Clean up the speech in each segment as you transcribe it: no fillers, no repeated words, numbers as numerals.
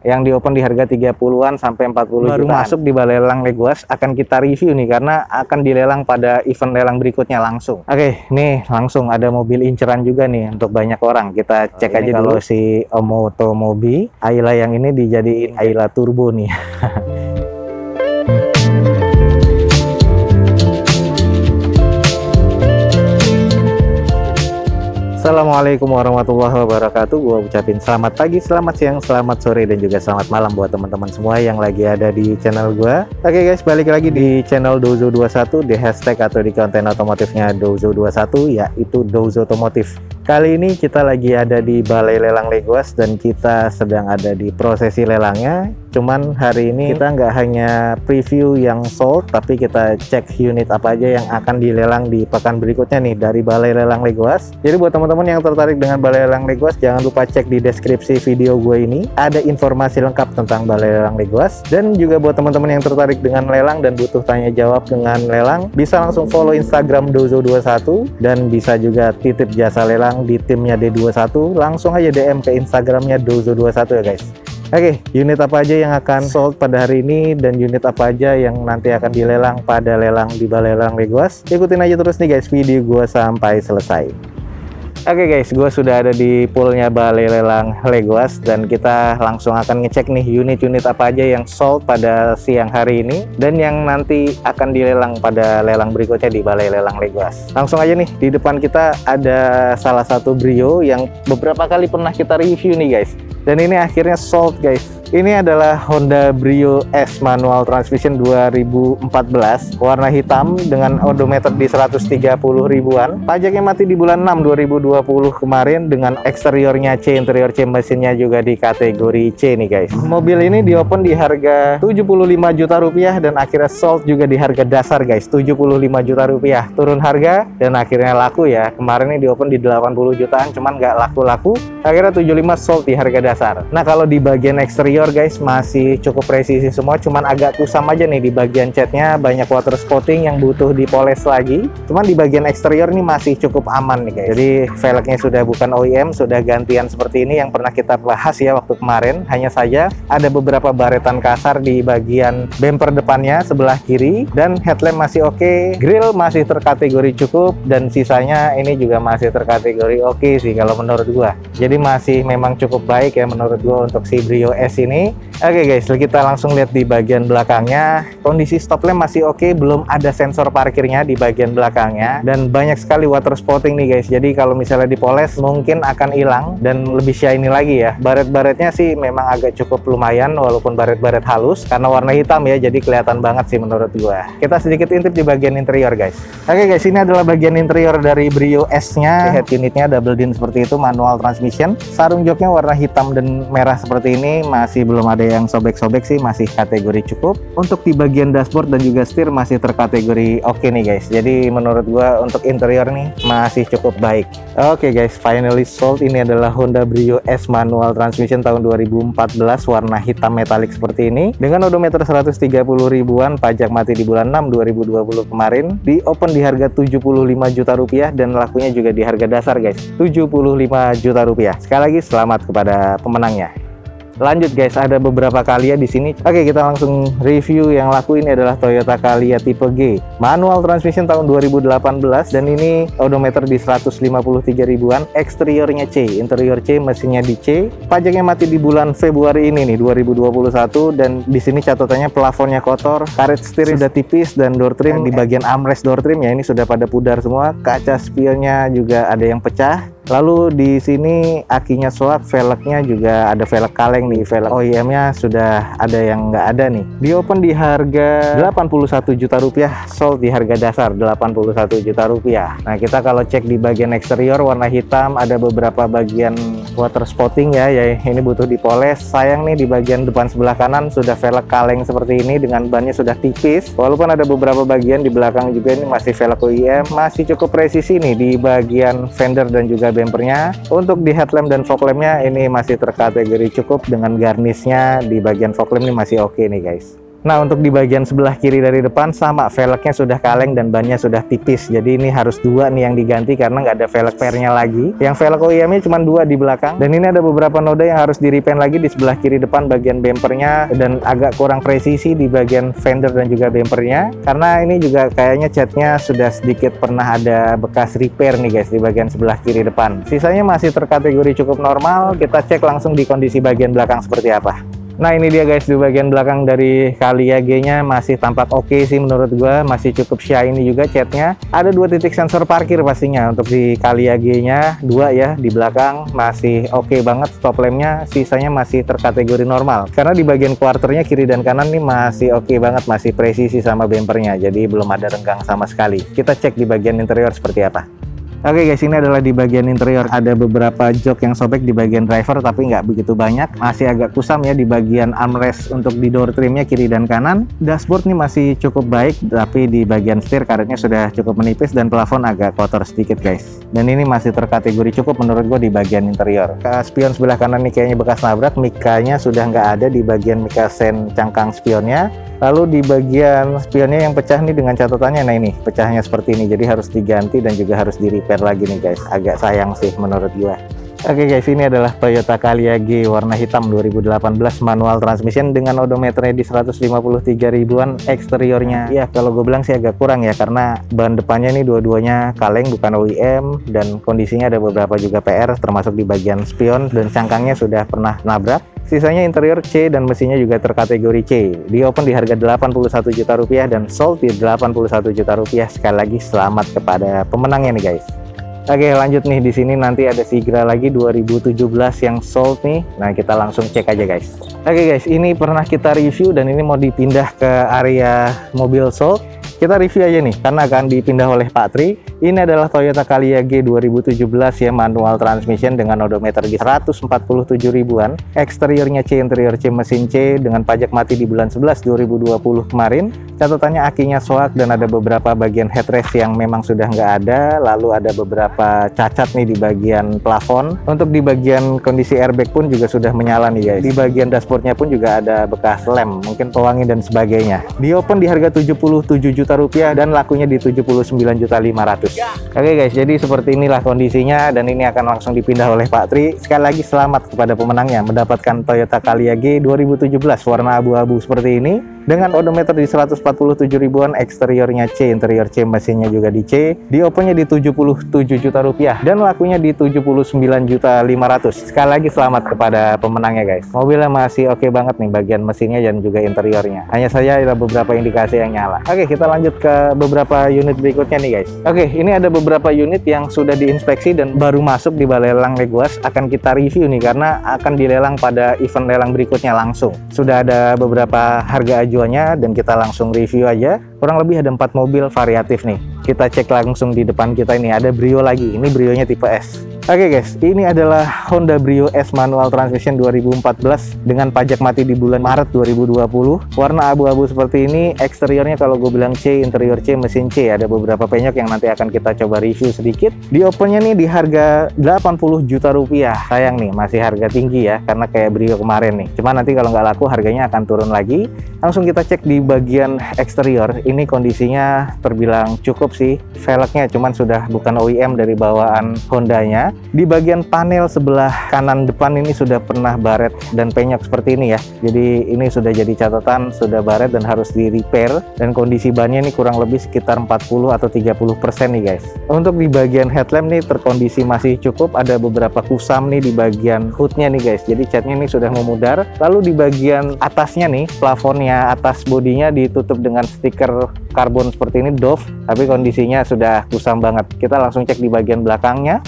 yang di open di harga 30-an sampai 40 baru jutaan. Masuk di balai lelang Legoas, akan kita review nih karena akan dilelang pada event lelang berikutnya langsung. Oke, nih langsung ada mobil inceran juga nih untuk banyak orang. Kita cek aja dulu si Omotomobi Ayla yang ini dijadiin Ayla Turbo nih. Assalamualaikum warahmatullahi wabarakatuh. Gua ucapin selamat pagi, selamat siang, selamat sore, dan juga selamat malam buat teman-teman semua yang lagi ada di channel gua. Oke guys, balik lagi di channel Dozo21, di hashtag atau di konten otomotifnya Dozo21, yaitu Dozo Otomotif. Kali ini kita lagi ada di Balai Lelang Legoas dan kita sedang ada di prosesi lelangnya. Cuman hari ini kita nggak hanya preview yang sold, tapi kita cek unit apa aja yang akan dilelang di pekan berikutnya nih dari Balai Lelang Legoas. Jadi buat teman-teman yang tertarik dengan Balai Lelang Legoas, jangan lupa cek di deskripsi video gue ini. Ada informasi lengkap tentang Balai Lelang Legoas. Dan juga buat teman-teman yang tertarik dengan lelang dan butuh tanya jawab dengan lelang, bisa langsung follow Instagram Dozo21 dan bisa juga titip jasa lelang di timnya D21. Langsung aja DM ke Instagramnya Dozo21 ya guys. Oke, unit apa aja yang akan sold pada hari ini dan unit apa aja yang nanti akan dilelang pada lelang di Balai Lelang Legoas. Ikutin aja terus nih guys video gue sampai selesai. Oke guys, gue sudah ada di poolnya Balai Lelang Legoas dan kita langsung akan ngecek nih unit-unit apa aja yang sold pada siang hari ini dan yang nanti akan dilelang pada lelang berikutnya di Balai Lelang Legoas. Langsung aja nih, di depan kita ada salah satu Brio yang beberapa kali pernah kita review nih guys. Dan ini akhirnya sold guys. Ini adalah Honda Brio S manual transmission 2014, warna hitam dengan odometer di 130 ribuan. Pajaknya mati di bulan 6 2020 kemarin dengan eksteriornya C, interior C, mesinnya juga di kategori C nih guys. Mobil ini di open di harga 75 juta rupiah dan akhirnya sold juga di harga dasar guys, 75 juta rupiah. Turun harga dan akhirnya laku ya. Kemarin ini di open di 80 jutaan cuman nggak laku-laku. Akhirnya 75 sold di harga dasar. Nah, kalau di bagian eksterior guys masih cukup presisi semua, cuman agak kusam aja nih di bagian catnya, banyak water spotting yang butuh dipoles lagi. Cuman di bagian eksterior nih masih cukup aman nih guys. Jadi velgnya sudah bukan OEM, sudah gantian seperti ini yang pernah kita bahas ya waktu kemarin. Hanya saja ada beberapa baretan kasar di bagian bumper depannya sebelah kiri dan headlamp masih oke, grill masih terkategori cukup dan sisanya ini juga masih terkategori oke sih kalau menurut gua. Jadi masih memang cukup baik ya menurut gua untuk si Brio S ini. Oke guys, kita langsung lihat di bagian belakangnya. Kondisi stop lamp masih oke, belum ada sensor parkirnya di bagian belakangnya dan banyak sekali water spotting nih guys. Jadi kalau misalnya dipoles mungkin akan hilang dan lebih shiny lagi ya. Baret-baretnya sih memang agak cukup lumayan walaupun baret-baret halus karena warna hitam ya, jadi kelihatan banget sih menurut gua. Kita sedikit intip di bagian interior guys. Oke guys, ini adalah bagian interior dari Brio S-nya. Head unitnya double din seperti itu, manual transmission. Sarung joknya warna hitam dan merah seperti ini, masih belum ada yang sobek-sobek sih, masih kategori cukup. Untuk di bagian dashboard dan juga setir masih terkategori oke nih guys. Jadi menurut gua untuk interior nih masih cukup baik. Oke guys, finally sold. Ini adalah Honda Brio S manual transmission tahun 2014, warna hitam metalik seperti ini dengan odometer 130 ribuan, pajak mati di bulan 6 2020 kemarin. Di open di harga 75 juta rupiah dan lakunya juga di harga dasar guys, 75 juta rupiah. Sekali lagi selamat kepada pemenangnya. Lanjut guys, ada beberapa Calya di sini. Oke, kita langsung review yang laku. Ini adalah Toyota Calya tipe G, manual transmission tahun 2018 dan ini odometer di 153 ribuan, eksteriornya C, interior C, mesinnya di C. Pajaknya mati di bulan Februari ini nih 2021 dan di sini catatannya plafonnya kotor, karet setir udah tipis dan door trim di bagian armrest door trim ya ini sudah pada pudar semua. Kaca spionnya juga ada yang pecah. Lalu di sini akinya soak, velgnya juga ada velg kaleng nih, velg OEM-nya sudah ada yang nggak ada nih. Di open di harga 81 juta rupiah, sold di harga dasar 81 juta rupiah. Nah, kita kalau cek di bagian eksterior warna hitam, ada beberapa bagian water spotting ya ini butuh dipoles. Sayang nih di bagian depan sebelah kanan sudah velg kaleng seperti ini dengan bannya sudah tipis. Walaupun ada beberapa bagian di belakang juga ini masih velg OEM, masih cukup presisi nih di bagian fender dan juga bumpernya. Untuk di headlamp dan fog lampnya ini masih terkategori cukup dengan garnishnya di bagian fog lamp ini masih oke nih guys. Nah, untuk di bagian sebelah kiri dari depan sama, velgnya sudah kaleng dan bannya sudah tipis. Jadi ini harus dua nih yang diganti karena nggak ada velg pairnya lagi. Yang velg OEM-nya cuma dua di belakang. Dan ini ada beberapa noda yang harus di repaint lagi di sebelah kiri depan bagian bempernya, dan agak kurang presisi di bagian fender dan juga bempernya. Karena ini juga kayaknya catnya sudah sedikit pernah ada bekas repair nih guys di bagian sebelah kiri depan. Sisanya masih terkategori cukup normal. Kita cek langsung di kondisi bagian belakang seperti apa. Nah, ini dia guys, di bagian belakang dari Caliage-nya masih tampak oke sih menurut gua, masih cukup shiny juga catnya. Ada dua titik sensor parkir pastinya untuk di Caliage-nya, dua ya di belakang, masih oke banget. Stop lampnya sisanya masih terkategori normal. Karena di bagian quarternya kiri dan kanan nih masih oke banget, masih presisi sama bempernya, jadi belum ada renggang sama sekali. Kita cek di bagian interior seperti apa. Oke guys, ini adalah di bagian interior. Ada beberapa jok yang sobek di bagian driver, tapi nggak begitu banyak. Masih agak kusam ya di bagian armrest untuk di door trimnya kiri dan kanan. Dashboard nih masih cukup baik, tapi di bagian setir karetnya sudah cukup menipis dan plafon agak kotor sedikit guys. Dan ini masih terkategori cukup menurut gue di bagian interior. Spion sebelah kanan nih kayaknya bekas nabrak, mikanya sudah nggak ada di bagian mika sen cangkang spionnya. Lalu di bagian spionnya yang pecah nih dengan catatannya, nah ini pecahnya seperti ini, jadi harus diganti dan juga harus di repair lagi nih guys. Agak sayang sih menurut gua. Oke guys, ini adalah Toyota Caliage warna hitam 2018 manual transmission dengan odometernya di 153 ribuan. Eksteriornya ya kalau gue bilang sih agak kurang ya, karena ban depannya nih dua-duanya kaleng bukan OEM, dan kondisinya ada beberapa juga PR termasuk di bagian spion dan cangkangnya sudah pernah nabrak. Sisanya interior C dan mesinnya juga terkategori C. Di open di harga 81 juta rupiah dan sold di 81 juta rupiah. Sekali lagi selamat kepada pemenangnya nih guys. Oke, lanjut nih, di sini nanti ada Sigra lagi 2017 yang sold nih. Nah, kita langsung cek aja guys. Oke guys, ini pernah kita review dan ini mau dipindah ke area mobil sold. Kita review aja nih karena akan dipindah oleh Pak Tri. Ini adalah Toyota Caliage 2017 ya, manual transmission dengan odometer di 147 ribuan. Eksteriornya C, interior C, mesin C dengan pajak mati di bulan 11 2020 kemarin. Catatannya akinya soak dan ada beberapa bagian headrest yang memang sudah nggak ada. Lalu ada beberapa cacat nih di bagian plafon. Untuk di bagian kondisi airbag pun juga sudah menyala nih guys. Di bagian dashboardnya pun juga ada bekas lem, mungkin pewangi dan sebagainya. Di open di harga 77 juta rupiah dan lakunya di 79.500.000. Oke guys, jadi seperti inilah kondisinya dan ini akan langsung dipindah oleh Pak Tri. Sekali lagi selamat kepada pemenangnya mendapatkan Toyota Caliage 2017 warna abu-abu seperti ini dengan odometer di 147 ribuan. Eksteriornya C, interior C, mesinnya juga di C. Di opennya di 77 juta rupiah dan lakunya di 79.500.000. Sekali lagi selamat kepada pemenangnya guys. Mobilnya masih oke banget nih bagian mesinnya dan juga interiornya. Hanya saja ada beberapa indikasi yang nyala. Oke, kita lanjut ke beberapa unit berikutnya nih guys. Oke, ini ada beberapa unit yang sudah diinspeksi dan baru masuk di balai lelang Legoas. Akan kita review nih karena akan dilelang pada event lelang berikutnya langsung. Sudah ada beberapa harga ajuannya dan kita langsung review aja. Kurang lebih ada 4 mobil variatif nih. Kita cek langsung di depan kita ini ada Brio lagi. Ini Brio-nya tipe S. Oke guys, ini adalah Honda Brio S manual transmission 2014 dengan pajak mati di bulan Maret 2020. Warna abu-abu seperti ini. Eksteriornya kalau gue bilang C, interior C, mesin C. Ada beberapa penyok yang nanti akan kita coba review sedikit. Di opennya nih di harga 80 juta rupiah. Sayang nih, masih harga tinggi ya, karena kayak Brio kemarin nih. Cuma nanti kalau nggak laku harganya akan turun lagi. Langsung kita cek di bagian eksterior. Ini kondisinya terbilang cukup sih. Velgnya cuman sudah bukan OEM dari bawaan Hondanya. Di bagian panel sebelah kanan depan ini sudah pernah baret dan penyok seperti ini ya. Jadi ini sudah jadi catatan, sudah baret dan harus di repair. Dan kondisi bannya ini kurang lebih sekitar 40 atau 30% nih guys. Untuk di bagian headlamp nih terkondisi masih cukup. Ada beberapa kusam nih di bagian hoodnya nih guys. Jadi catnya ini sudah memudar. Lalu di bagian atasnya nih, plafonnya atas bodinya ditutup dengan stiker karbon seperti ini, Dove. Tapi kondisinya sudah kusam banget. Kita langsung cek di bagian belakangnya.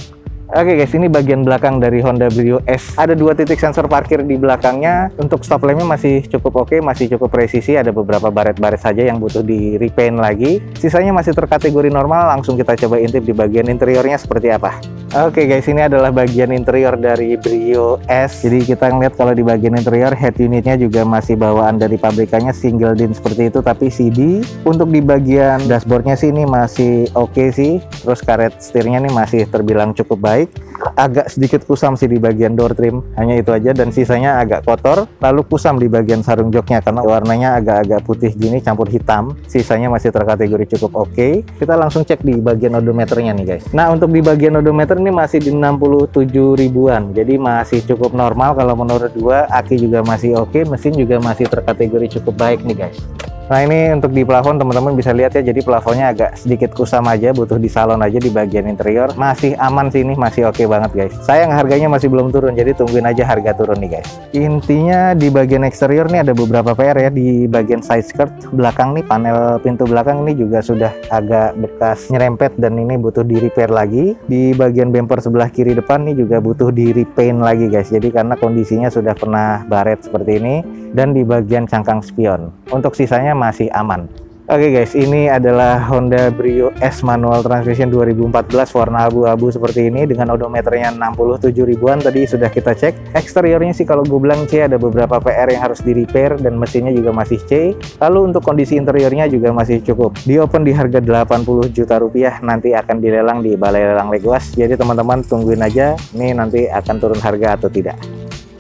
Oke guys, ini bagian belakang dari Honda Brio S. Ada 2 titik sensor parkir di belakangnya. Untuk stop lampnya masih cukup oke, masih cukup presisi. Ada beberapa baret-baret saja yang butuh di repaint lagi. Sisanya masih terkategori normal. Langsung kita coba intip di bagian interiornya seperti apa. Oke guys, ini adalah bagian interior dari Brio S. Jadi kita ngeliat kalau di bagian interior head unitnya juga masih bawaan dari pabrikannya, single din seperti itu tapi CD. Untuk di bagian dashboardnya sih ini masih oke sih. Terus karet setirnya nih masih terbilang cukup baik. baik. Agak sedikit kusam sih di bagian door trim, hanya itu aja, dan sisanya agak kotor. Lalu kusam di bagian sarung joknya karena warnanya agak-agak putih gini campur hitam. Sisanya masih terkategori cukup oke. Kita langsung cek di bagian odometernya nih guys. Nah, untuk di bagian odometer ini masih di 67 ribuan, jadi masih cukup normal kalau menurut gua. Aki juga masih oke, mesin juga masih terkategori cukup baik nih guys. Nah, ini untuk di plafon teman-teman bisa lihat ya, jadi plafonnya agak sedikit kusam aja, butuh di salon aja. Di bagian interior masih aman sih, ini masih oke banget guys. Sayang harganya masih belum turun, jadi tungguin aja harga turun nih guys. Intinya di bagian eksterior nih ada beberapa PR ya. Di bagian side skirt belakang nih, panel pintu belakang ini juga sudah agak bekas nyerempet dan ini butuh di repair lagi. Di bagian bumper sebelah kiri depan nih juga butuh di repaint lagi guys, jadi karena kondisinya sudah pernah baret seperti ini. Dan di bagian cangkang spion, untuk sisanya masih aman. Oke guys, ini adalah Honda Brio S manual transmission 2014 warna abu-abu seperti ini dengan odometernya 67 ribuan. Tadi sudah kita cek. Eksteriornya sih kalau gue bilang C, ada beberapa PR yang harus di repair dan mesinnya juga masih C. Lalu untuk kondisi interiornya juga masih cukup. Di open di harga 80 juta rupiah, nanti akan dilelang di Balai Lelang Legoas. Jadi teman-teman tungguin aja nih nanti akan turun harga atau tidak.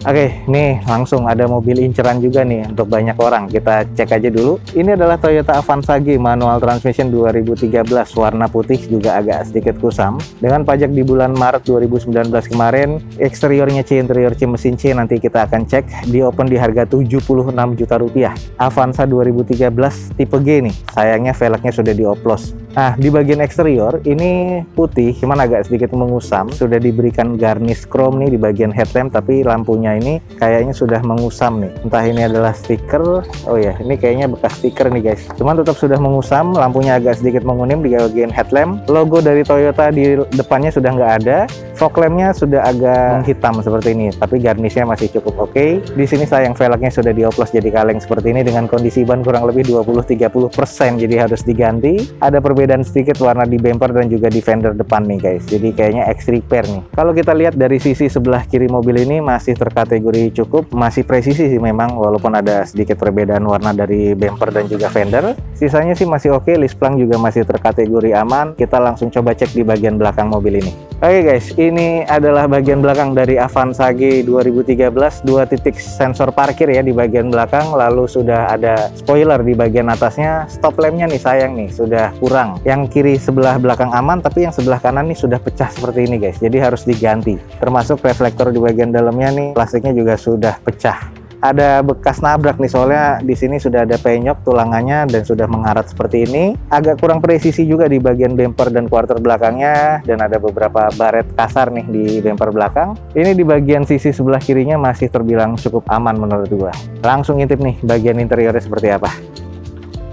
Oke, nih langsung ada mobil inceran juga nih untuk banyak orang. Kita cek aja dulu. Ini adalah Toyota Avanza G manual transmission 2013 warna putih, juga agak sedikit kusam. Dengan pajak di bulan Maret 2019 kemarin. Eksteriornya C, interior C, mesin C, nanti kita akan cek. Di open di harga 76 juta rupiah. Avanza 2013 tipe G nih. Sayangnya velgnya sudah dioplos. Nah, di bagian eksterior ini putih, cuman agak sedikit mengusam. Sudah diberikan garnish chrome nih di bagian headlamp, tapi lampunya ini kayaknya sudah mengusam nih. Entah ini adalah stiker. Oh ya, ini kayaknya bekas stiker nih guys. Cuman tetap sudah mengusam, lampunya agak sedikit menguning di bagian headlamp. Logo dari Toyota di depannya sudah nggak ada. Fog lampnya sudah agak hitam seperti ini, tapi garnishnya masih cukup oke. Di sini sayang velgnya sudah dioplos jadi kaleng seperti ini dengan kondisi ban kurang lebih 20-30%, jadi harus diganti. Ada perbedaan sedikit warna di bumper dan juga di fender depan nih guys. Jadi kayaknya X repair nih. Kalau kita lihat dari sisi sebelah kiri mobil ini masih terkategori cukup, masih presisi sih memang, walaupun ada sedikit perbedaan warna dari bumper dan juga fender. Sisanya sih masih oke, list plank juga masih terkategori aman. Kita langsung coba cek di bagian belakang mobil ini. Oke guys, ini adalah bagian belakang dari Avanza G 2013, 2 titik sensor parkir ya di bagian belakang, lalu sudah ada spoiler di bagian atasnya. Stop lampnya nih sayang nih, sudah kurang. Yang kiri sebelah belakang aman, tapi yang sebelah kanan nih sudah pecah seperti ini guys, jadi harus diganti. Termasuk reflektor di bagian dalamnya nih, plastiknya juga sudah pecah. Ada bekas nabrak nih, soalnya di sini sudah ada penyok tulangannya dan sudah mengarat seperti ini. Agak kurang presisi juga di bagian bumper dan quarter belakangnya, dan ada beberapa baret kasar nih di bumper belakang. Ini di bagian sisi sebelah kirinya masih terbilang cukup aman menurut gua. Langsung intip nih bagian interiornya seperti apa.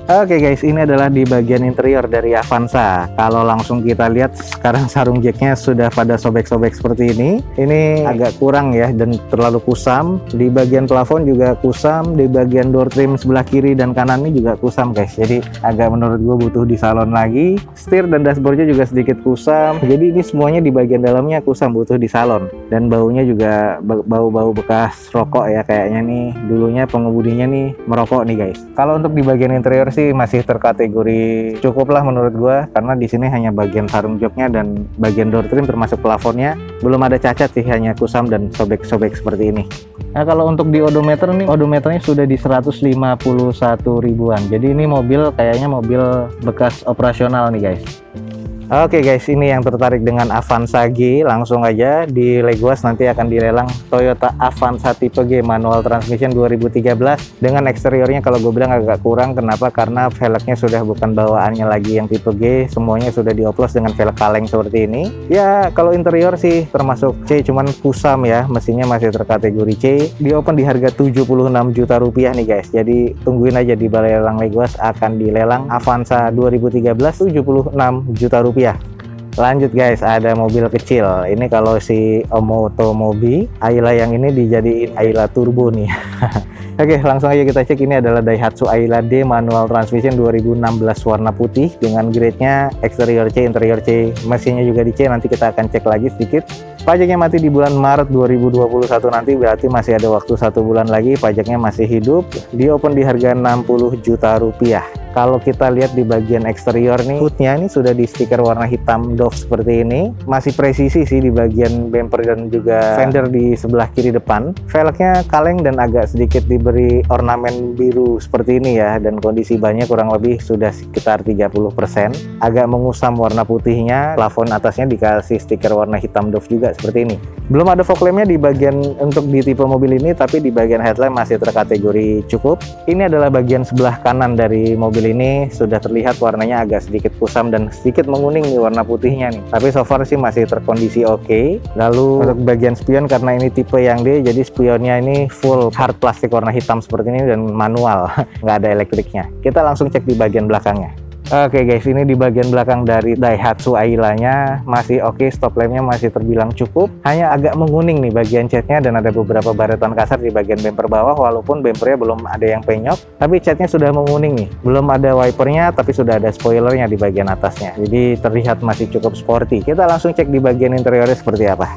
Oke guys, ini adalah di bagian interior dari Avanza. Kalau langsung kita lihat sekarang sarung jacknya sudah pada sobek-sobek seperti ini. Ini agak kurang ya dan terlalu kusam. Di bagian plafon juga kusam. Di bagian door trim sebelah kiri dan kanan ini juga kusam guys. Jadi agak menurut gue butuh di salon lagi. Setir dan dashboardnya juga sedikit kusam. Jadi ini semuanya di bagian dalamnya kusam, butuh di salon. Dan baunya juga bau-bau bekas rokok ya kayaknya nih. Dulunya pengemudinya nih merokok nih guys. Kalau untuk di bagian interior masih terkategori cukup lah menurut gua, karena di sini hanya bagian sarung joknya dan bagian door trim termasuk plafonnya belum ada cacat sih, hanya kusam dan sobek-sobek seperti ini. Nah, kalau untuk di odometer nih, odometernya sudah di 151 ribuan. Jadi ini mobil kayaknya mobil bekas operasional nih guys. Oke guys, ini yang tertarik dengan Avanza G, langsung aja di Legoas nanti akan dilelang Toyota Avanza tipe G manual transmission 2013 dengan eksteriornya kalau gue bilang agak kurang. Kenapa? Karena velgnya sudah bukan bawaannya lagi yang tipe G, semuanya sudah dioplos dengan velg kaleng seperti ini. Ya kalau interior sih termasuk C, cuman kusam ya, mesinnya masih terkategori C. Di open di harga 76 juta rupiah nih guys. Jadi tungguin aja di Balai Lelang Legoas akan dilelang Avanza 2013 76 juta rupiah. Lanjut guys, ada mobil kecil. Ini kalau si Omotomobi Ayla yang ini dijadiin Ayla Turbo nih. Oke, langsung aja kita cek. Ini adalah Daihatsu Ayla D manual transmission 2016 warna putih dengan grade-nya eksterior C, interior C, mesinnya juga di C. Nanti kita akan cek lagi sedikit. Pajaknya mati di bulan Maret 2021 nanti, berarti masih ada waktu 1 bulan lagi. Pajaknya masih hidup. Di open di harga 60 juta rupiah. Kalau kita lihat di bagian eksterior nih, hoodnya ini sudah di stiker warna hitam doff seperti ini. Masih presisi sih di bagian bumper dan juga fender di sebelah kiri depan. Velgnya kaleng dan agak sedikit diberi ornamen biru seperti ini ya, dan kondisi bannya kurang lebih sudah sekitar 30%. Agak mengusam warna putihnya. Plafon atasnya dikasih stiker warna hitam doff juga seperti ini. Belum ada fog lampnya di bagian untuk di tipe mobil ini, tapi di bagian headlamp masih terkategori cukup. Ini adalah bagian sebelah kanan dari mobil ini, sudah terlihat warnanya agak sedikit kusam dan sedikit menguning nih warna putihnya nih. Tapi so far sih masih terkondisi oke. Lalu untuk bagian spion, karena ini tipe yang D, jadi spionnya ini full hard plastik warna hitam seperti ini dan manual, nggak ada elektriknya. Kita langsung cek di bagian belakangnya. Oke guys, ini di bagian belakang dari Daihatsu Ayla-nya masih oke, stop lampnya masih terbilang cukup. Hanya agak menguning nih bagian catnya dan ada beberapa baretan kasar di bagian bumper bawah, walaupun bumpernya belum ada yang penyok, tapi catnya sudah menguning nih. Belum ada wipernya, tapi sudah ada spoilernya di bagian atasnya. Jadi terlihat masih cukup sporty. Kita langsung cek di bagian interiornya seperti apa.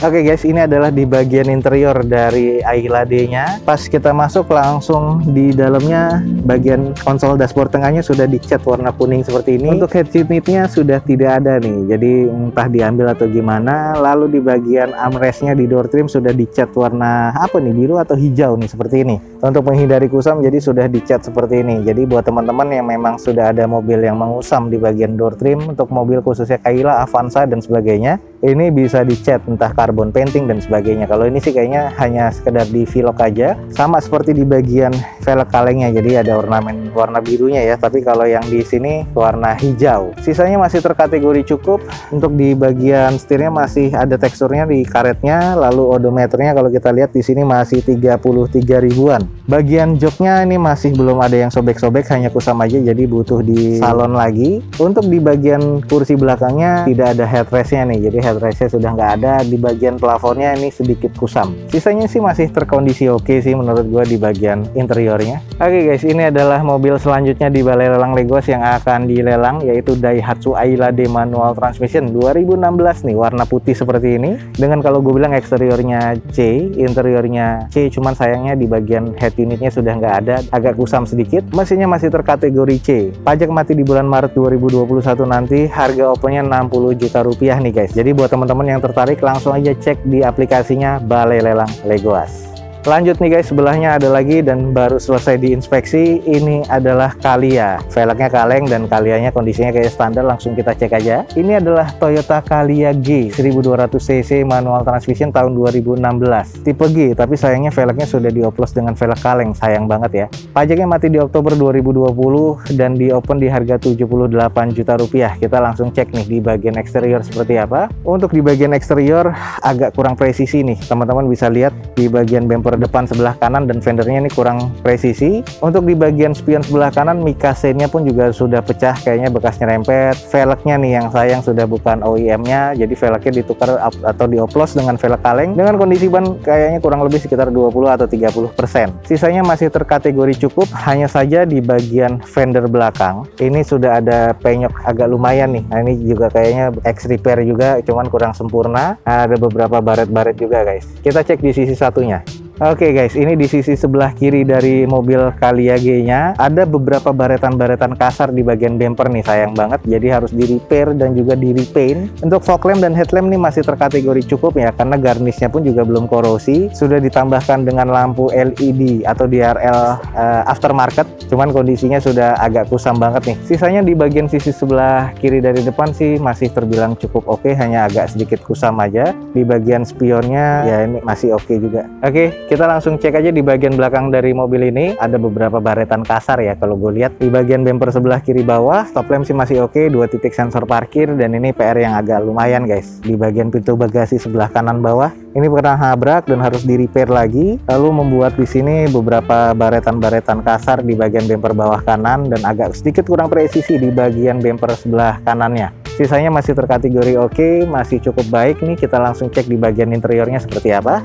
Oke guys, ini adalah di bagian interior dari Ayla D-nya. Pas kita masuk langsung di dalamnya, bagian konsol dashboard tengahnya sudah dicat warna kuning seperti ini. Untuk head unitnya sudah tidak ada nih, jadi entah diambil atau gimana. Lalu di bagian armrestnya di door trim sudah dicat warna apa nih, biru atau hijau nih seperti ini. Untuk menghindari kusam, jadi sudah dicat seperti ini. Jadi buat teman-teman yang memang sudah ada mobil yang mengusam di bagian door trim, untuk mobil khususnya Ayla, Avanza dan sebagainya, ini bisa dicat entah carbon painting dan sebagainya. Kalau ini sih kayaknya hanya sekedar di velg aja, sama seperti di bagian velg kalengnya, jadi ada ornamen warna birunya ya, tapi kalau yang di sini warna hijau. Sisanya masih terkategori cukup. Untuk di bagian setirnya masih ada teksturnya di karetnya, lalu odometernya kalau kita lihat di sini masih 33 ribuan. Bagian joknya ini masih belum ada yang sobek-sobek, hanya kusam aja, jadi butuh di salon lagi. Untuk di bagian kursi belakangnya tidak ada headrestnya nih, jadi headrestnya sudah nggak ada. Di bagian plafonnya ini sedikit kusam. Sisanya sih masih terkondisi oke sih menurut gua di bagian interiornya. Oke guys, ini adalah mobil selanjutnya di balai lelang Legos yang akan dilelang, yaitu Daihatsu Ayla D manual transmission 2016 nih, warna putih seperti ini. Dengan kalau gue bilang eksteriornya C, interiornya C, cuman sayangnya di bagian head unitnya sudah nggak ada, agak kusam sedikit. Mesinnya masih terkategori C. Pajak mati di bulan Maret 2021 nanti. Harga opennya 60 juta rupiah nih guys. Jadi buat teman-teman yang tertarik langsung aja cek di aplikasinya Balai Lelang Legos. Lanjut nih guys, sebelahnya ada lagi dan baru selesai diinspeksi. Ini adalah Calya. Velgnya kaleng dan Calyanya kondisinya kayak standar, langsung kita cek aja. Ini adalah Toyota Calya G 1200 cc manual transmission tahun 2016. Tipe G, tapi sayangnya velgnya sudah dioplos dengan velg kaleng, sayang banget ya. Pajaknya mati di Oktober 2020 dan di open di harga 78 juta rupiah. Kita langsung cek nih di bagian eksterior seperti apa. Untuk di bagian eksterior agak kurang presisi nih. Teman-teman bisa lihat di bagian bumper depan sebelah kanan dan fendernya ini kurang presisi. Untuk di bagian spion sebelah kanan, mica chainnya pun juga sudah pecah, kayaknya bekas nyerempet. Velgnya nih yang sayang sudah bukan OEM-nya, jadi velgnya ditukar atau dioplos dengan velg kaleng. Dengan kondisi ban kayaknya kurang lebih sekitar 20 atau 30%. Sisanya masih terkategori cukup, hanya saja di bagian fender belakang ini sudah ada penyok agak lumayan nih. Nah, ini juga kayaknya ex repair juga, cuman kurang sempurna. Ada beberapa baret-baret juga guys. Kita cek di sisi satunya. Oke guys, ini di sisi sebelah kiri dari mobil Calya G-nya ada beberapa baretan-baretan kasar di bagian bumper nih, sayang banget. Jadi harus di repair dan juga di repaint. Untuk fog lamp dan headlamp nih masih terkategori cukup ya, karena garnishnya pun juga belum korosi. Sudah ditambahkan dengan lampu LED atau DRL aftermarket, cuman kondisinya sudah agak kusam banget nih. Sisanya di bagian sisi sebelah kiri dari depan sih masih terbilang cukup oke, hanya agak sedikit kusam aja. Di bagian spionnya ya ini masih oke juga. Oke, kita langsung cek aja di bagian belakang dari mobil ini. Ada beberapa baretan kasar ya kalau gue lihat. Di bagian bumper sebelah kiri bawah, stop lamp sih masih oke, 2 titik sensor parkir, dan ini PR yang agak lumayan guys. Di bagian pintu bagasi sebelah kanan bawah, ini pernah nabrak dan harus di repair lagi. Lalu membuat di sini beberapa baretan-baretan kasar di bagian bumper bawah kanan dan agak sedikit kurang presisi di bagian bumper sebelah kanannya. Sisanya masih terkategori oke, masih cukup baik nih. Kita langsung cek di bagian interiornya seperti apa.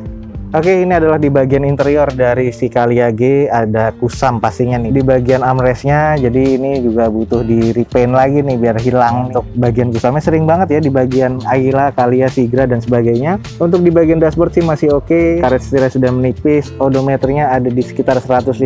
Oke, ini adalah di bagian interior dari si Calya G, ada kusam pastinya nih di bagian armrestnya. Jadi ini juga butuh di repaint lagi nih biar hilang untuk bagian kusamnya. Sering banget ya di bagian Ayla, Calya, Sigra dan sebagainya. Untuk di bagian dashboard sih masih oke. Karet setirnya sudah menipis, odometernya ada di sekitar 153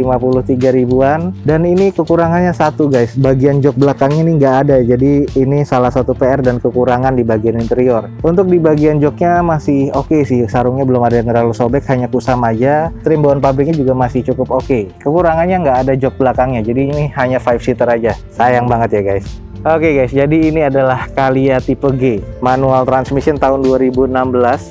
ribuan. Dan ini kekurangannya satu guys, bagian jok belakangnya ini nggak ada. Jadi ini salah satu PR dan kekurangan di bagian interior. Untuk di bagian joknya masih oke sih, sarungnya belum ada yang terlalu sobek, hanya kusam aja. Trim bawaan pabriknya juga masih cukup oke. Kekurangannya nggak ada jok belakangnya, jadi ini hanya 5-seater aja. Sayang banget ya guys. Oke guys, jadi ini adalah Calya tipe G, manual transmission tahun 2016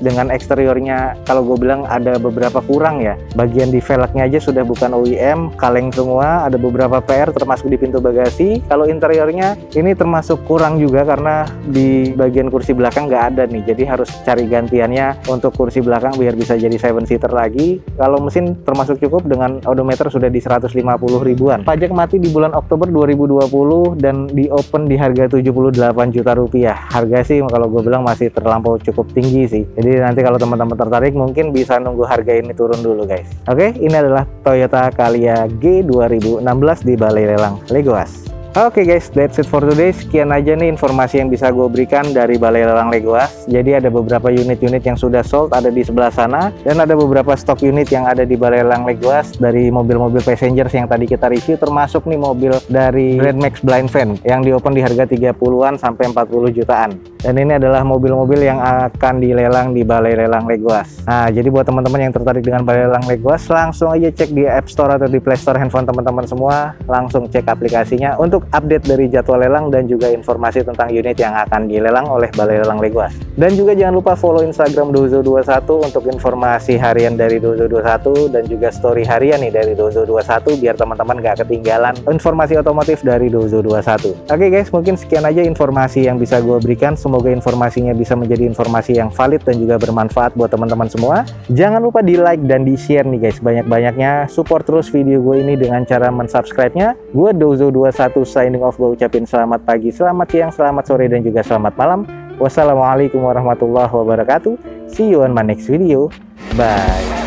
dengan eksteriornya kalau gue bilang ada beberapa kurang ya. Bagian di velgnya aja sudah bukan OEM, kaleng semua, ada beberapa PR termasuk di pintu bagasi. Kalau interiornya ini termasuk kurang juga karena di bagian kursi belakang nggak ada nih, jadi harus cari gantiannya untuk kursi belakang biar bisa jadi 7-seater lagi. Kalau mesin termasuk cukup dengan odometer sudah di 150 ribuan. Pajak mati di bulan Oktober 2020 dan di open di harga 78 juta rupiah. Harga sih kalau gue bilang masih terlampau cukup tinggi sih. Jadi nanti kalau teman-teman tertarik mungkin bisa nunggu harga ini turun dulu guys. Oke, ini adalah Toyota Calya G 2016 di Balai Lelang Legoas. Oke guys, that's it for today. Sekian aja nih informasi yang bisa gue berikan dari Balai Lelang Legoas. Jadi ada beberapa unit-unit yang sudah sold ada di sebelah sana, dan ada beberapa stok unit yang ada di Balai Lelang Legoas dari mobil-mobil passengers yang tadi kita review, termasuk nih mobil dari Grand Max Blind Van yang di open di harga 30-an sampai 40 jutaan. Dan ini adalah mobil-mobil yang akan dilelang di Balai Lelang Legoas. Nah, jadi buat teman-teman yang tertarik dengan Balai Lelang Legoas, langsung aja cek di App Store atau di Play Store handphone teman-teman semua. Langsung cek aplikasinya untuk update dari jadwal lelang dan juga informasi tentang unit yang akan dilelang oleh Balai Lelang Legoas. Dan juga jangan lupa follow Instagram Dozo21 untuk informasi harian dari Dozo21 dan juga story harian nih dari Dozo21 biar teman-teman gak ketinggalan informasi otomotif dari Dozo21. Oke guys, mungkin sekian aja informasi yang bisa gue berikan. Semoga informasinya bisa menjadi informasi yang valid dan juga bermanfaat buat teman-teman semua. Jangan lupa di like dan di share nih guys, banyak-banyaknya. Support terus video gue ini dengan cara mensubscribe-nya. Gue Dozo21 signing off, gue ucapin selamat pagi, selamat siang, selamat sore, dan juga selamat malam. Wassalamualaikum warahmatullahi wabarakatuh. See you on my next video. Bye.